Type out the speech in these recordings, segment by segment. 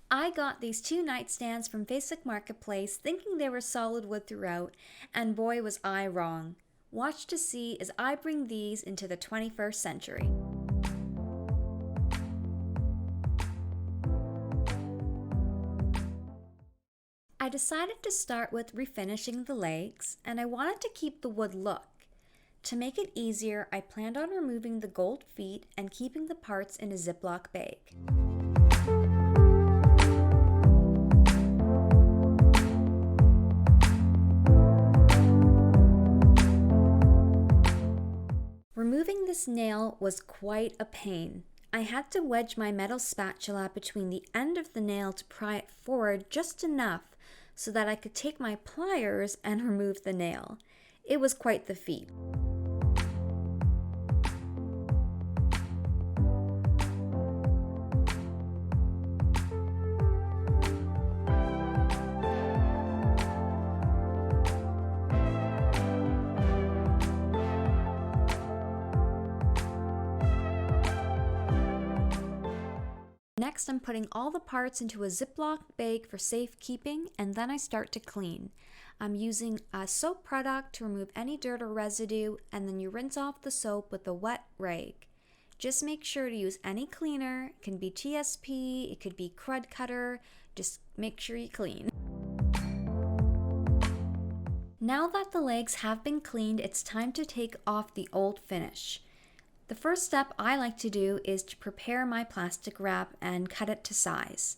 I got these two nightstands from Facebook Marketplace thinking they were solid wood throughout, and boy was I wrong. Watch to see as I bring these into the 21st century. I decided to start with refinishing the legs, and I wanted to keep the wood look. To make it easier, I planned on removing the gold feet and keeping the parts in a Ziploc bag. Removing this nail was quite a pain. I had to wedge my metal spatula between the end of the nail to pry it forward just enough so that I could take my pliers and remove the nail. It was quite the feat. Next, I'm putting all the parts into a Ziploc bag for safekeeping, and then I start to clean. I'm using a soap product to remove any dirt or residue, and then you rinse off the soap with a wet rag. Just make sure to use any cleaner. It can be TSP, it could be crud cutter, just make sure you clean. Now that the legs have been cleaned, it's time to take off the old finish. The first step I like to do is to prepare my plastic wrap and cut it to size.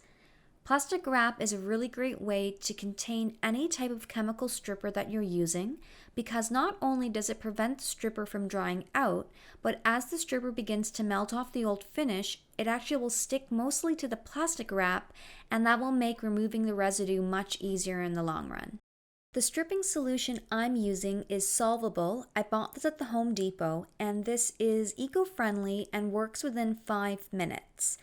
Plastic wrap is a really great way to contain any type of chemical stripper that you're using, because not only does it prevent the stripper from drying out, but as the stripper begins to melt off the old finish, it actually will stick mostly to the plastic wrap, and that will make removing the residue much easier in the long run. The stripping solution I'm using is solvable. I bought this at the Home Depot, and this is eco-friendly and works within 5 minutes.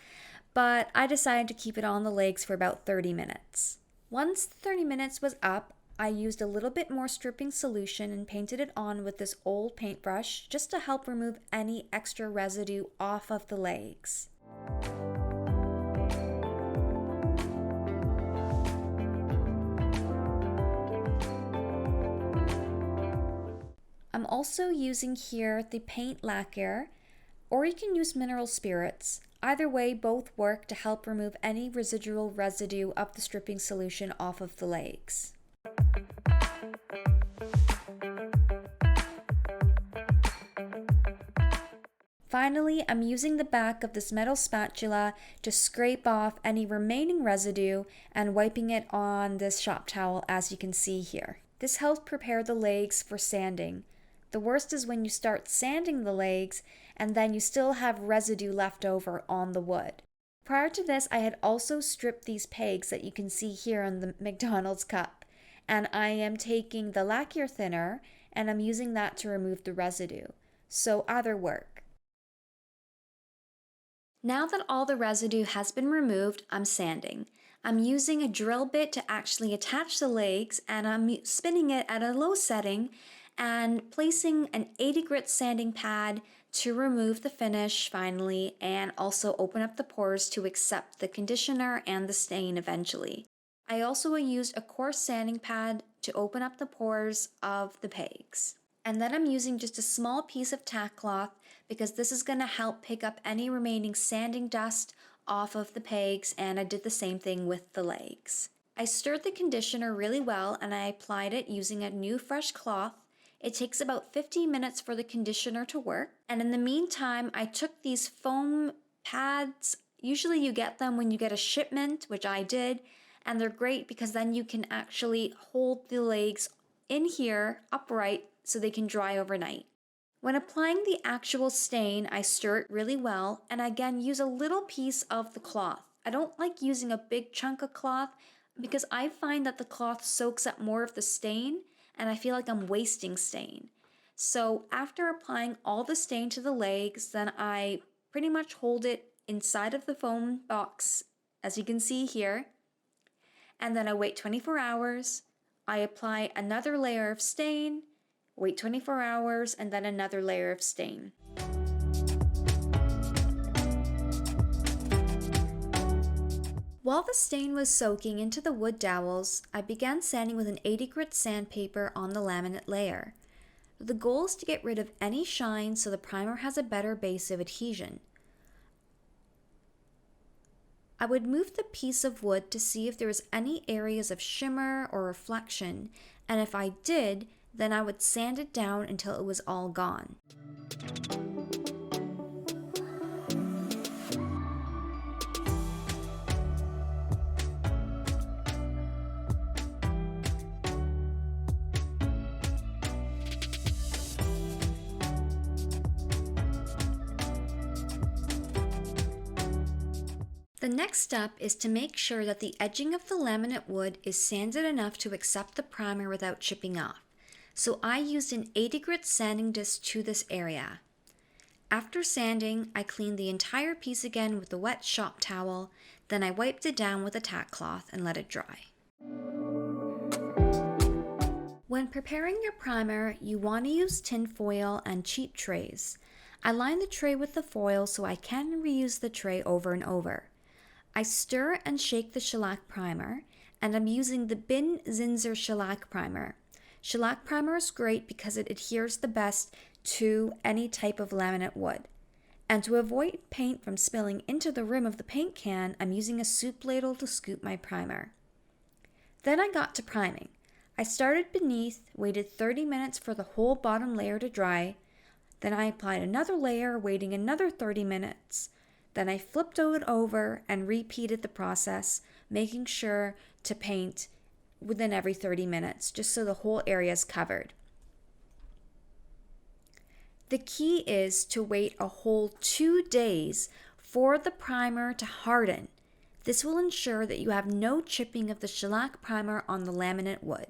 But I decided to keep it on the legs for about 30 minutes. Once the 30 minutes was up, I used a little bit more stripping solution and painted it on with this old paintbrush just to help remove any extra residue off of the legs. I'm also using here the paint lacquer, or you can use mineral spirits. Either way, both work to help remove any residual residue of the stripping solution off of the legs. Finally, I'm using the back of this metal spatula to scrape off any remaining residue and wiping it on this shop towel, as you can see here. This helps prepare the legs for sanding. The worst is when you start sanding the legs and then you still have residue left over on the wood. Prior to this, I had also stripped these pegs that you can see here on the McDonald's cup, and I am taking the lacquer thinner and I'm using that to remove the residue. So either work. Now that all the residue has been removed, I'm sanding. I'm using a drill bit to actually attach the legs, and I'm spinning it at a low setting and placing an 80 grit sanding pad to remove the finish finally, and also open up the pores to accept the conditioner and the stain eventually. I also used a coarse sanding pad to open up the pores of the pegs. And then I'm using just a small piece of tack cloth because this is going to help pick up any remaining sanding dust off of the pegs, and I did the same thing with the legs. I stirred the conditioner really well and I applied it using a new fresh cloth. It takes about 15 minutes for the conditioner to work, and in the meantime I took these foam pads. Usually you get them when you get a shipment, which I did, and they're great because then you can actually hold the legs in here upright so they can dry overnight. When applying the actual stain, I stir it really well and again use a little piece of the cloth. I don't like using a big chunk of cloth because I find that the cloth soaks up more of the stain and I feel like I'm wasting stain. So after applying all the stain to the legs, then I pretty much hold it inside of the foam box, as you can see here, and then I wait 24 hours, I apply another layer of stain, wait 24 hours, and then another layer of stain. While the stain was soaking into the wood dowels, I began sanding with an 80 grit sandpaper on the laminate layer. The goal is to get rid of any shine so the primer has a better base of adhesion. I would move the piece of wood to see if there was any areas of shimmer or reflection, and if I did, then I would sand it down until it was all gone. The next step is to make sure that the edging of the laminate wood is sanded enough to accept the primer without chipping off. So I used an 80 grit sanding disc to this area. After sanding, I cleaned the entire piece again with a wet shop towel, then I wiped it down with a tack cloth and let it dry. When preparing your primer, you want to use tin foil and cheap trays. I line the tray with the foil so I can reuse the tray over and over. I stir and shake the shellac primer, and I'm using the Bin Zinsser shellac primer. Shellac primer is great because it adheres the best to any type of laminate wood. And to avoid paint from spilling into the rim of the paint can, I'm using a soup ladle to scoop my primer. Then I got to priming. I started beneath, waited 30 minutes for the whole bottom layer to dry. Then I applied another layer, waiting another 30 minutes. Then I flipped it over and repeated the process, making sure to paint within every 30 minutes, just so the whole area is covered. The key is to wait a whole 2 days for the primer to harden. This will ensure that you have no chipping of the shellac primer on the laminate wood.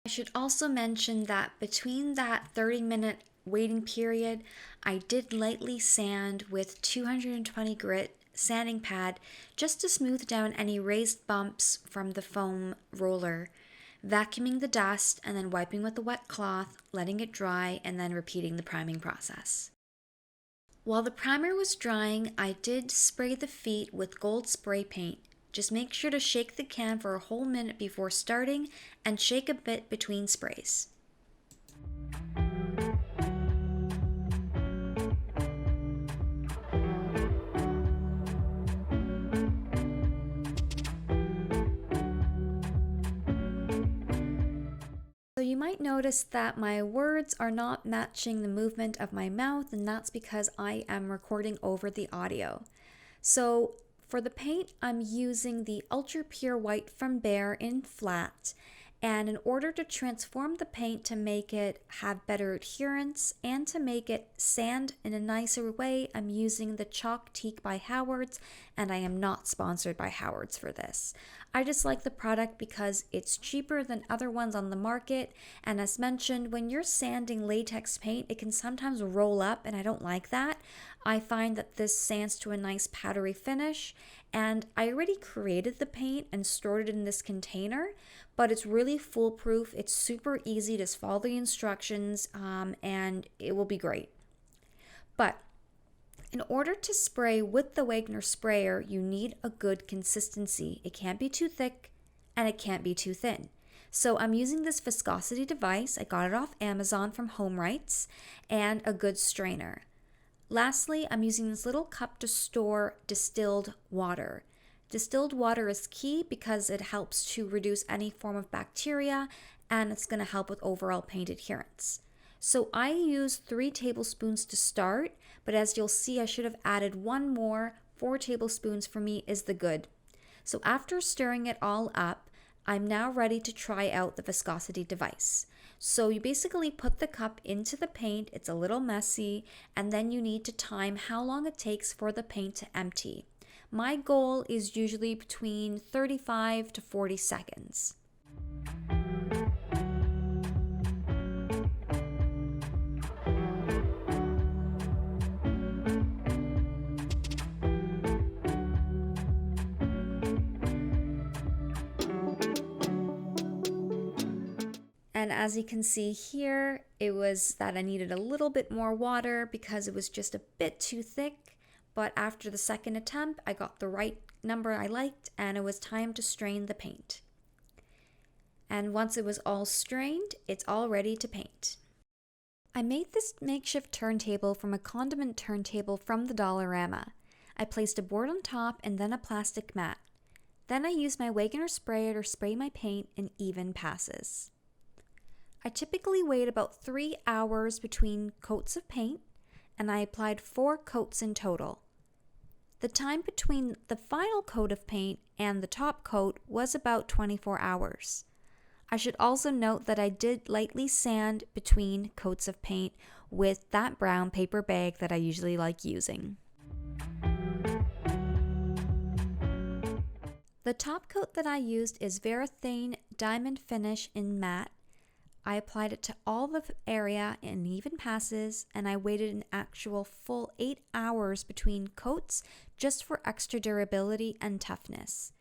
I should also mention that between that 30-minute waiting period, I did lightly sand with 220 grit sanding pad just to smooth down any raised bumps from the foam roller, vacuuming the dust and then wiping with a wet cloth, letting it dry, and then repeating the priming process. While the primer was drying, I did spray the feet with gold spray paint. Just make sure to shake the can for a whole minute before starting and shake a bit between sprays. So you might notice that my words are not matching the movement of my mouth, and that's because I am recording over the audio. So for the paint, I'm using the Ultra Pure White from Behr in flat, and in order to transform the paint to make it have better adherence and to make it sand in a nicer way, I'm using the Chalktique by Howard's, and I am not sponsored by Howard's for this. I just like the product because it's cheaper than other ones on the market, and as mentioned, when you're sanding latex paint, it can sometimes roll up, and I don't like that. I find that this sands to a nice powdery finish, and I already created the paint and stored it in this container, but it's really foolproof. It's super easy, just follow the instructions, and it will be great. But in order to spray with the Wagner sprayer, you need a good consistency. It can't be too thick and it can't be too thin. So I'm using this viscosity device. I got it off Amazon from Home Rights, and a good strainer. Lastly, I'm using this little cup to store distilled water. Distilled water is key because it helps to reduce any form of bacteria, and it's going to help with overall paint adherence. So I use 3 tablespoons to start, but as you'll see, I should have added 1 more. 4 tablespoons for me is the good. So after stirring it all up, I'm now ready to try out the viscosity device. So you basically put the cup into the paint, it's a little messy, and then you need to time how long it takes for the paint to empty. My goal is usually between 35 to 40 seconds. And as you can see here, it was that I needed a little bit more water because it was just a bit too thick. But after the second attempt, I got the right number I liked, and it was time to strain the paint. And once it was all strained, it's all ready to paint. I made this makeshift turntable from a condiment turntable from the Dollarama. I placed a board on top and then a plastic mat. Then I used my Wagoner sprayer to spray my paint in even passes. I typically wait about 3 hours between coats of paint, and I applied 4 coats in total. The time between the final coat of paint and the top coat was about 24 hours. I should also note that I did lightly sand between coats of paint with that brown paper bag that I usually like using. The top coat that I used is Varathane Diamond Finish in Matte. I applied it to all the area in even passes, and I waited an actual full 8 hours between coats just for extra durability and toughness.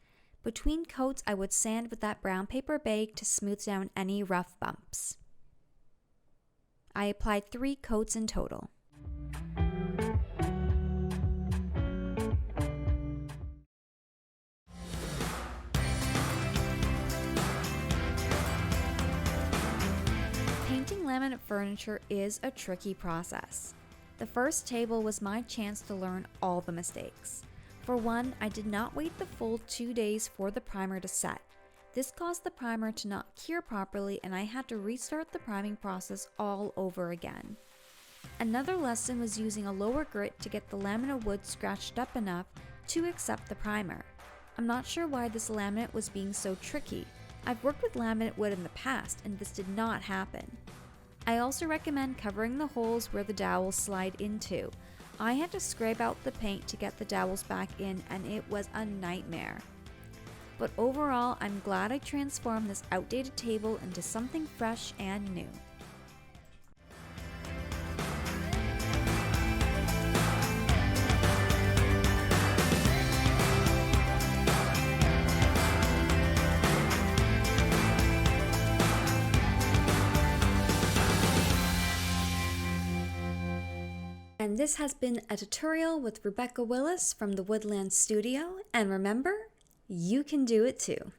Between coats, I would sand with that brown paper bag to smooth down any rough bumps. I applied 3 coats in total. Painting laminate furniture is a tricky process. The first table was my chance to learn all the mistakes. For one, I did not wait the full 2 days for the primer to set. This caused the primer to not cure properly, and I had to restart the priming process all over again. Another lesson was using a lower grit to get the laminate wood scratched up enough to accept the primer. I'm not sure why this laminate was being so tricky. I've worked with laminate wood in the past, and this did not happen. I also recommend covering the holes where the dowels slide into. I had to scrape out the paint to get the dowels back in, and it was a nightmare. But overall, I'm glad I transformed this outdated table into something fresh and new. And this has been a tutorial with Rebecca Willis from the Woodland Studio. And remember, you can do it too.